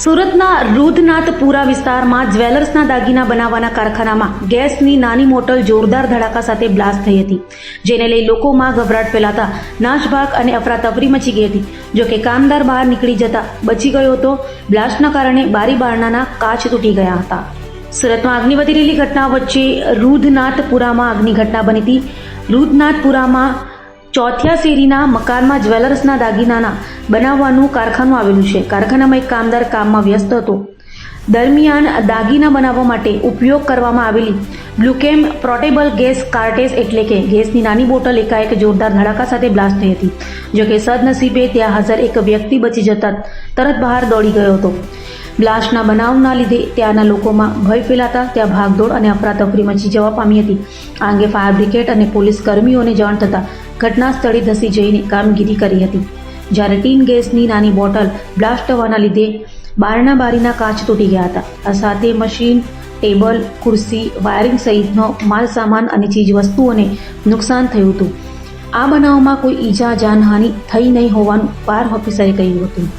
સુરતના રૂધનાથપુરા વિસ્તારમાં જ્વેલર્સના દાગીના બનાવવાના કારખાનામાં ગેસની નાની બોટલ જોરદાર ધડાકા સાથે બ્લાસ્ટ થઈ હતી, જેને લઈ લોકોમાં ગભરાટ ફેલાતા નાસભાગ અને અફરાતફરી મચી ગઈ હતી. જોકે કામદાર બહાર નીકળી જતા બચી ગયો હતો. બ્લાસ્ટના કારણે બારી બારણાના કાચ તૂટી ગયા હતા. સુરતમાં આગની વધી રહેલી ઘટના વચ્ચે રૂધનાથપુરામાં આગની ઘટના બની હતી. રૂધનાથપુરામાં ચોથિયા શેરીના મકાનમાં જ્વેલર્સના દાગીનાના બનાવવાનું કારખાનું આવેલું છે. કારખાનામાં એક કામદાર કામમાં વ્યસ્ત હતો. દરમિયાન દાગીના બનાવવા માટે ઉપયોગ કરવામાં આવેલી બ્લુકેમ પોર્ટેબલ ગેસ કાર્ટેજ એટલે કે ગેસની નાની બોટલ એકાએક જોરદાર ધડાકા સાથે બ્લાસ્ટ થઈ હતી. જોકે સદનસીબે ત્યાં હાજર એક વ્યક્તિ બચી જતા તરત બહાર દોડી ગયો હતો. બ્લાસ્ટના બનાવના લીધે ત્યાંના લોકોમાં ભય ફેલાતા ત્યાં ભાગદોડ અને અફરાતફરી મચી જવા પામી હતી. આ અંગે ફાયર બ્રિગેડ અને પોલીસ કર્મીઓને જાણ થતાં ઘટના સ્થળે ધસી જઈને કામગીરી કરી હતી. જ્યારે ટીન ગેસની નાની બોટલ બ્લાસ્ટ થવાના લીધે બારીના કાચ તૂટી ગયા હતા. આ સાથે મશીન, ટેબલ, ખુરશી, વાયરિંગ સહિતનો માલ સામાન અને ચીજ વસ્તુઓને નુકસાન થયું હતું. આ બનાવમાં કોઈ ઈજા જાનહાનિ થઈ નહીં હોવાનું ફાયર ઓફિસરે કહ્યું હતું.